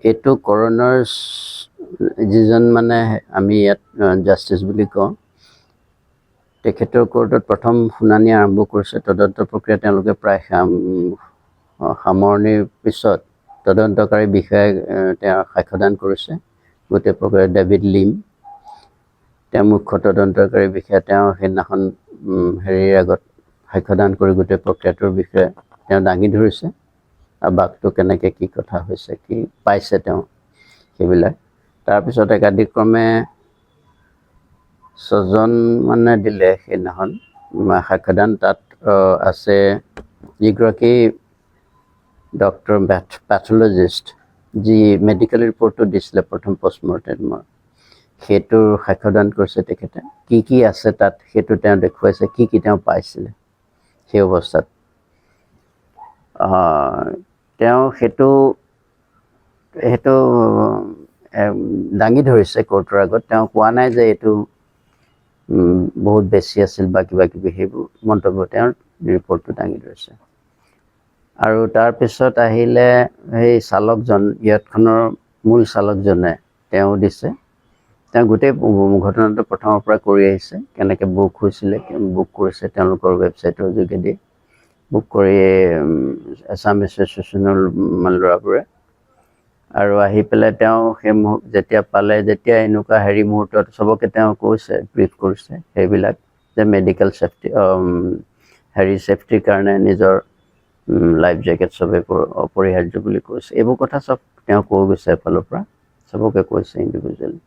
এইটো কৰোনাৰ যিজন মানে আমি ইয়াত জাষ্টিচ বুলি কওঁ, তেখেতৰ কোৰ্টত প্ৰথম শুনানি আৰম্ভ কৰিছে। তদন্ত প্ৰক্ৰিয়া তেওঁলোকে প্ৰায় সামৰণিৰ পিছত তদন্তকাৰী বিষয়াই তেওঁ সাক্ষ্যদান কৰিছে। গোটেই প্ৰক্ৰিয়া ডেভিড লিম, তেওঁ মুখ্য তদন্তকাৰী বিষয়া, তেওঁ সেইদিনাখন হেৰিৰ আগত সাক্ষ্যদান কৰি গোটেই প্ৰক্ৰিয়াটোৰ বিষয়ে তেওঁ দাঙি ধৰিছে। আৰু বাকটো কেনেকৈ কি কথা হৈছে, কি পাইছে তেওঁ সেইবিলাক। তাৰপিছত একাদিক্ৰমে 6জন মানে দিলে সেইদিনাখন সাক্ষ্যদান। তাত আছে যিগৰাকী ডক্টৰ পেথলজিষ্ট, যি মেডিকেল ৰিপৰ্টটো দিছিলে প্ৰথম পষ্টমৰ্টেমৰ, সেইটোৰ সাক্ষ্যদান কৰিছে তেখেতে। কি কি আছে তাত সেইটো তেওঁ দেখুৱাইছে, কি কি তেওঁ পাইছিলে সেই অৱস্থাত। তেওঁ সেইটো দাঙি ধৰিছে কোৰ্টৰ আগত। তেওঁ কোৱা নাই যে এইটো বহুত বেছি আছিল বা কিবা কিবি, সেইবোৰ মন্তব্য তেওঁৰ ৰিপৰ্টটো দাঙি ধৰিছে। আৰু তাৰপিছত আহিলে সেই চালকজন, ইয়াতখনৰ মূল চালকজনে তেওঁ দিছে। তেওঁ গোটেই ঘটনাটো প্ৰথমৰ পৰা কৰি আহিছে, কেনেকৈ বুক হৈছিলে, বুক কৰিছে তেওঁলোকৰ ৱেবছাইটৰ যোগেদি, বুক কৰি এছাম এছ'চিয়েশ্যনৰ ল'ৰাবোৰে। আৰু আহি পেলাই তেওঁ সেই যেতিয়া পালে, যেতিয়া এনেকুৱা মুহূৰ্তত চবকে তেওঁ কৈছে, ব্ৰিফ কৰিছে সেইবিলাক, যে মেডিকেল ছেফটি ছেফটিৰ কাৰণে নিজৰ লাইফ জেকেট চবেই অপৰিহাৰ্য বুলি কৈছে। এইবোৰ কথা চব তেওঁ কৈ গৈছে এফালৰ পৰা, চবকে কৈছে ইণ্ডিভিজুৱেলি।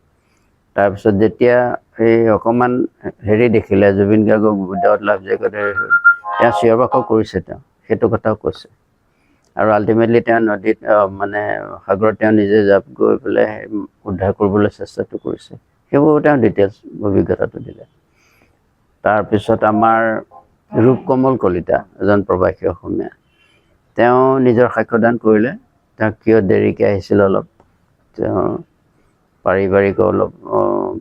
তাৰপিছত যেতিয়া সেই অকণমান দেখিলে জুবিন গাৰ্গক উইদাউট লাইফ জেকেট, তেওঁ চিঞৰ বাখৰ কৰিছে, তেওঁ সেইটো কথাও কৈছে। আৰু আল্টিমেটলি তেওঁ নদীত মানে সাগৰত তেওঁ নিজে জাপ গৈ পেলাই উদ্ধাৰ কৰিবলৈ চেষ্টাটো কৰিছে। সেইবোৰ তেওঁ ডিটেইলছ অভিজ্ঞতাটো দিলে। তাৰপিছত আমাৰ ৰূপকমল কলিতা, এজন প্ৰৱাসী অসমীয়া, তেওঁ নিজৰ সাক্ষ্যদান কৰিলে। তেওঁ কিয় দেৰিকৈ আহিছিল, অলপ তেওঁ পাৰিবাৰিক অলপ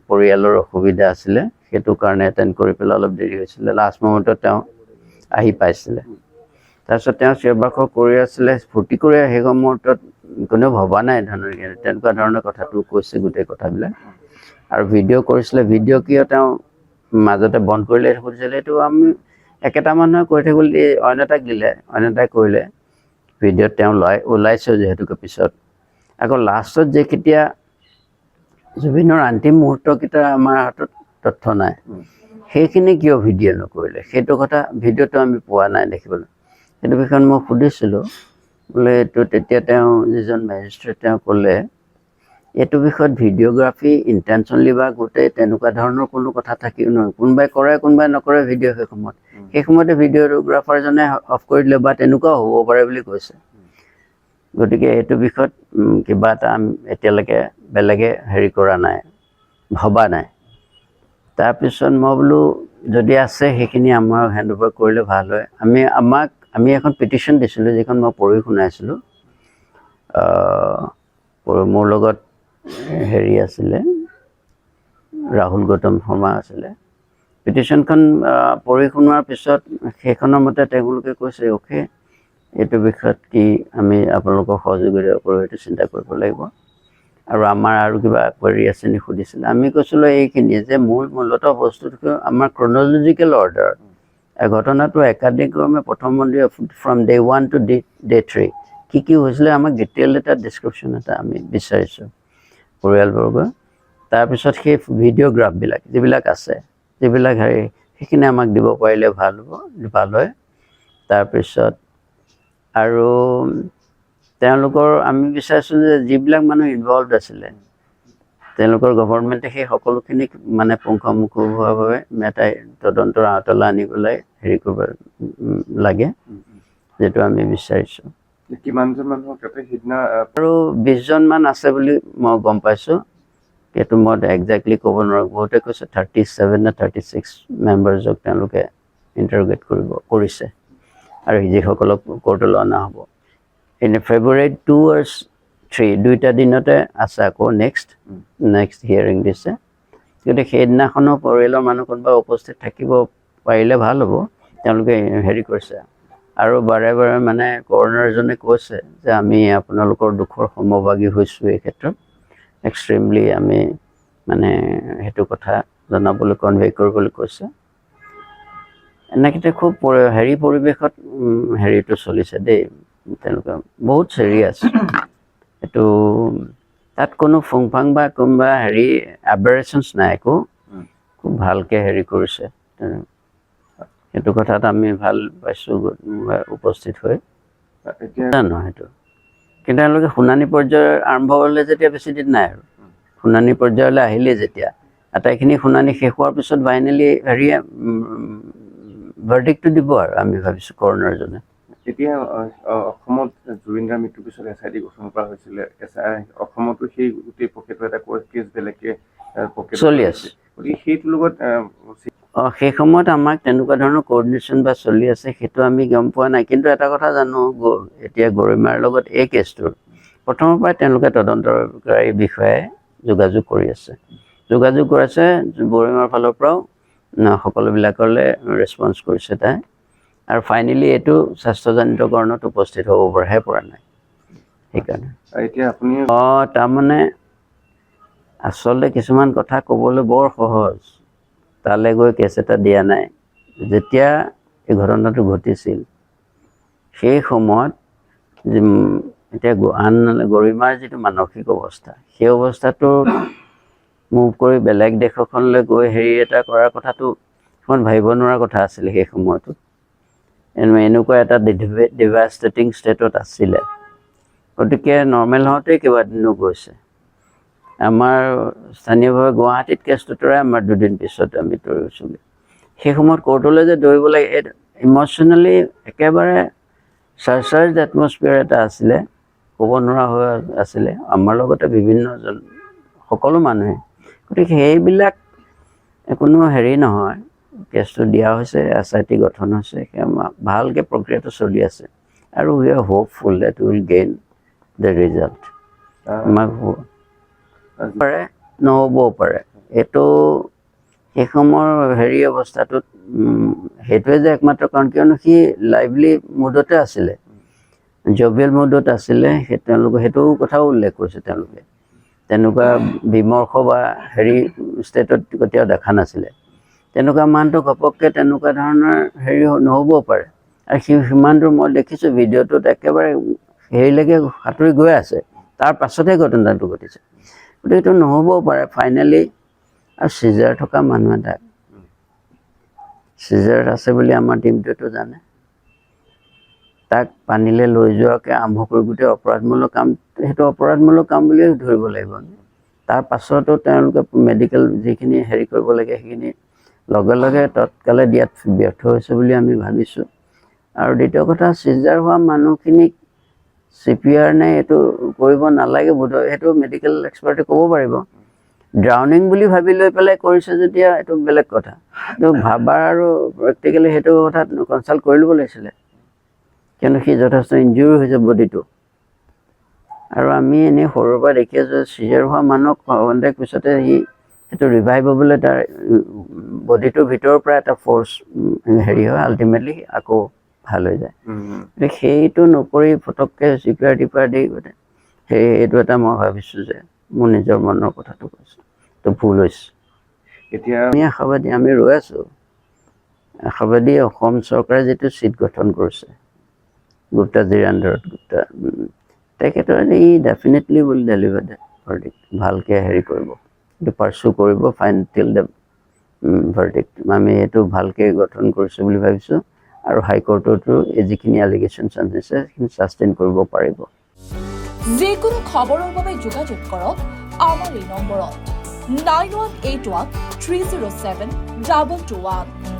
পৰিয়ালৰ অসুবিধা আছিলে, সেইটো কাৰণে এটেণ্ড কৰি পেলাই অলপ দেৰি হৈছিলে। লাষ্ট মোমেণ্টত তেওঁ আহি পাইছিলে। তাৰপিছত তেওঁ চিঞৰ বাখৰ কৰি আছিলে, ফূৰ্তি কৰি সেই মুহূৰ্তত কোনেও ভবা নাই তেনেকুৱা ধৰণৰ কথাটো কৈছে গোটেই কথাবিলাক। আৰু ভিডিঅ' কৰিছিলে, ভিডিঅ' কিয় তেওঁ মাজতে বন্ধ কৰিলে সুধিছিলে। এইটো আমি একেটা মানুহে কৈ থাকিব বুলি অইন এটাক দিলে, অইন এটাই কৰিলে। ভিডিঅ'ত তেওঁ ওলাইছে যিহেতুকে পিছত। আকৌ লাষ্টত যে কেতিয়া জুবিনৰ অন্তিম মুহূৰ্তকেইটা আমাৰ হাতত তথ্য নাই, সেইখিনি কিয় ভিডিঅ' নকৰিলে, সেইটো কথা ভিডিঅ'টো আমি পোৱা নাই দেখিবলৈ। সেইটো বিষয়ত মই সুধিছিলোঁ, বোলে এইটো তেতিয়া তেওঁ যিজন মেজিষ্ট্ৰেট তেওঁ ক'লে, এইটো বিষয়ত ভিডিঅ'গ্ৰাফী ইণ্টেনশ্যনলি বা গোটেই তেনেকুৱা ধৰণৰ কোনো কথা থাকিব নহয়। কোনোবাই কৰে, কোনোবাই নকৰে ভিডিঅ' সেই সময়তে ভিডিঅ'গ্ৰাফাৰজনে অফ কৰি দিলে বা তেনেকুৱাও হ'ব পাৰে বুলি কৈছে। গতিকে এইটো বিষয়ত কিবা এটা এতিয়ালৈকে বেলেগে কৰা নাই, ভবা নাই। তাৰপিছত মই বোলো যদি আছে সেইখিনি আমাৰ হেণ্ড অভাৰ কৰিলে ভাল হয়। আমি এখন পিটিশ্যন দিছিলোঁ, যিখন মই পঢ়ি শুনাইছিলোঁ। মোৰ লগত আছিলে, ৰাহুল গৌতম শৰ্মা আছিলে। পিটিশ্যনখন পঢ়ি শুনোৱাৰ পিছত সেইখনৰ মতে তেওঁলোকে কৈছে, অ'কে, এইটো বিষয়ত কি আমি আপোনালোকৰ সহযোগিতা কৰোঁ, সেইটো চিন্তা কৰিব লাগিব। আৰু আমাৰ আৰু কিবা কোৱাৰি আছে নেকি সুধিছিলে। আমি কৈছিলোঁ এইখিনিয়ে যে মূলতঃ বস্তুটো আমাৰ ক্ৰনলজিকেল অৰ্ডাৰ। ঘটনাটো একাদিক্ৰমে প্ৰথম ফ্ৰম ডে 1 to day 3 কি হৈছিলে, আমাক ডিটেইল এটা ডিছক্ৰিপশ্যন এটা আমি বিচাৰিছোঁ পৰিয়ালবৰ্গই। তাৰপিছত সেই ভিডিঅ'গ্ৰাফবিলাক যিবিলাক আছে, যিবিলাক সেইখিনি আমাক দিব পাৰিলে ভাল হয়। তাৰপিছত আৰু তেওঁলোকৰ আমি বিচাৰিছোঁ যে যিবিলাক মানুহ ইনভলভ আছিলে, তেওঁলোকৰ গভৰ্ণমেণ্টে সেই সকলোখিনিক মানে পুংখানুপুংখভাৱে এটা তদন্তৰ আওতালৈ আনি পেলাই কৰিব লাগে, যিটো আমি বিচাৰিছোঁ। কিমানজন মানুহক সিদিনা আৰু 20জনমান আছে বুলি মই গম পাইছোঁ। সেইটো মই একজেক্টলি ক'ব নোৱাৰোঁ। বহুতে কৈছে 37 নে 36 মেম্বাৰ্ছক তেওঁলোকে ইণ্টাৰগেট কৰিছে, আৰু যিসকলক কোৰ্টলৈ অনা হ'ব। এনে February 2 আৰু 3 দুইটা দিনতে আছে। আকৌ নেক্সট হিয়াৰিং দিছে। গতিকে সেইদিনাখনো পৰিয়ালৰ মানুহ কোনোবা উপস্থিত থাকিব পাৰিলে ভাল হ'ব। তেওঁলোকে কৰিছে, আৰু বাৰে বাৰে মানে কৰণাৰজনে কৈছে যে আমি আপোনালোকৰ দুখৰ সমভাগী হৈছোঁ এই ক্ষেত্ৰত এক্সট্ৰিমলি আমি মানে সেইটো কথা জনাবলৈ কনভে কৰিবলৈ কৈছে এনেকৈ খুব হেৰি পৰিৱেশত হেৰিটো চলিছে দেই তেওঁলোকে বহুত চিৰিয়াছ এইটো তাত কোনো ফুংফাং বা কোনোবা হেৰি এবাৰেশ্যনছ নাই একো খুব ভালকৈ হেৰি কৰিছে সেইটো কথাত আমি ভাল পাইছোঁ উপস্থিত হৈ জানো সেইটো কিন্তু তেওঁলোকে শুনানি পৰ্যায়ৰ আৰম্ভ হ'লে যেতিয়া বেছি দিন নাই আৰু শুনানি পৰ্যায়লৈ আহিলেই যেতিয়া আটাইখিনি শুনানি শেষ হোৱাৰ পিছত ফাইনেলি হেৰিয়ে ভাৰ্ডিক্টটো দিব আৰু আমি ভাবিছোঁ কৰণাৰজনে এতিয়া অসমত জুবিনদাৰ মৃত্যুৰ পিছত SIT গঠন কৰা হৈছিলে অসমতো সেই গোটেই প্ৰক্ৰিয়াটো এটা কেছ বেলেগকে চলি আছে গতিকে সেইটোৰ লগত সেই সময়ত আমাক তেনেকুৱা ধৰণৰ কোঅৰ্ডিনেশ্যন বা চলি আছে সেইটো আমি গম পোৱা নাই কিন্তু এটা কথা জানো এতিয়া গৰিমাৰ লগত এই কেছটোৰ প্ৰথমৰ পৰাই তেওঁলোকে তদন্তকাৰী বিষয়াই যোগাযোগ কৰি আছে যোগাযোগ কৰিছে গৰিমাৰ ফালৰ পৰাও সকলোবিলাকলৈ ৰেছপন্স কৰিছে তাই আৰু ফাইনেলি এইটো স্বাস্থ্যজনিত কাৰণত উপস্থিত হ'ব পৰা নাই সেইকাৰণে এতিয়া আপুনি তাৰমানে আচলতে কিছুমান কথা ক'বলৈ বৰ সহজ তালৈ গৈ কেছ এটা দিয়া নাই যেতিয়া এই ঘটনাটো ঘটিছিল সেই সময়ত এতিয়া গৰিমাৰ যিটো মানসিক অৱস্থা সেই অৱস্থাটো মুভ কৰি বেলেগ দেশ এখনলৈ গৈ হেৰি এটা কৰাৰ কথাটো ইমান ভাবিব নোৱাৰা কথা আছিলে সেই সময়টোত এনেকুৱা এটা ডিভাষ্টেটিং ষ্টেটত আছিলে গতিকে নৰ্মেল হওঁতেই কেইবাদিনো গৈছে আমাৰ স্থানীয়ভাৱে গুৱাহাটীত কেছটো তৰাই আমাৰ দুদিন পিছত আমি দৌৰিছোগৈ সেই সময়ত কোৰ্টলৈ যে দৌৰিব লাগে ইম'শ্যনেলি একেবাৰে চাৰ্চাৰ্জ এটমছফিয়াৰ এটা আছিলে ক'ব নোৱাৰা হৈ আছিলে আমাৰ লগতে বিভিন্নজন সকলো মানুহে গতিকে সেইবিলাক কোনো হেৰি নহয় কেছটো দিয়া হৈছে SIT গঠন হৈছে ভালকৈ প্ৰক্ৰিয়াটো চলি আছে আৰু we are hopeful that will gain the result আমাক পাৰে নহ'বও পাৰে এইটো সেই সময়ৰ হেৰি অৱস্থাটোত সেইটোৱে যে একমাত্ৰ কাৰণ কিয়নো সি লাইভলি মুডতে আছিলে জবিয়েল মুডত আছিলে তেওঁলোকে সেইটো কথাও উল্লেখ কৰিছে তেওঁলোকে তেনেকুৱা বিমৰ্ষ বা হেৰি ষ্টেটত কেতিয়াও দেখা নাছিলে তেনেকুৱা মানুহটো ঘপককৈ তেনেকুৱা ধৰণৰ হেৰি নহ'বও পাৰে আৰু সিমান দূৰ মই দেখিছোঁ ভিডিঅ'টোত একেবাৰে হেৰিলৈকে সাঁতুৰি গৈ আছে তাৰ পাছতহে ঘটনাটো ঘটিছে গতিকে এইটো নহ'বও পাৰে ফাইনেলি আৰু চিজাৰ থকা মানুহ এটা চিজাৰত আছে বুলি আমাৰ টিমটোৱেতো জানে তাক পানীলৈ লৈ যোৱাকৈ আৰম্ভ কৰি গোটেই অপৰাধমূলক কাম সেইটো অপৰাধমূলক কাম বুলিয়ে ধৰিব লাগিব তাৰ পাছতো তেওঁলোকে মেডিকেল যিখিনি হেৰি কৰিব লাগে সেইখিনি লগে লগে তৎকালে দিয়াত ব্যৰ্থ হৈছে বুলি আমি ভাবিছোঁ আৰু দ্বিতীয় কথা চিজাৰ হোৱা মানুহখিনিক CPR নে এইটো কৰিব নালাগে বোধহয় সেইটো মেডিকেল এক্সপাৰ্টে ক'ব পাৰিব ড্ৰাউনিং বুলি ভাবি লৈ পেলাই কৰিছে যেতিয়া এইটো বেলেগ কথা কিন্তু ভাবাৰ আৰু প্ৰেক্টিকেলি সেইটো কথাত কনচাল্ট কৰি ল'ব লাগিছিলে কিয়নো সি যথেষ্ট ইনজুৰি হৈছে বডিটো আৰু আমি এনেই সৰুৰ পৰা দেখি আছোঁ চিজাৰ হোৱা মানুহক কণ্টেক পিছতে সি সেইটো ৰিভাইভ হ'বলৈ তাৰ বডিটোৰ ভিতৰৰ পৰা এটা ফ'ৰ্চ হেৰি হয় আল্টিমেটলি আকৌ ভাল হৈ যায় সেইটো নকৰি ফটককৈ CPR টিপাৰ দি এইটো এটা মই ভাবিছোঁ যে মোৰ নিজৰ মনৰ কথাটো কৈছোঁ তো ভুল হৈছে এতিয়া আমি আশাবাদী আমি ৰৈ আছোঁ আশাবাদী অসম চৰকাৰে যিটো চিট গঠন কৰিছে গুপ্তাজীৰ আণ্ডাৰত তেখেতৰ ই ডেফিনেটলি উইল ডেলিভাৰ দ্য ভাৰ্ডিক্ট ভালকৈ হেৰি কৰিব এইটো পাৰ্চু কৰিব ফাইন টিল দ্য ভাৰ্ডিক্ট আমি এইটো ভালকৈ গঠন কৰিছোঁ বুলি ভাবিছোঁ আৰু হাইকোৰ্টতো যিখিনি এলিগেশ্যনছ আনিছে সেইখিনি ছাষ্টেইন কৰিব পাৰিব যিকোনো খবৰৰ বাবে যোগাযোগ কৰক আমাৰ এই নম্বৰত 9181 307 221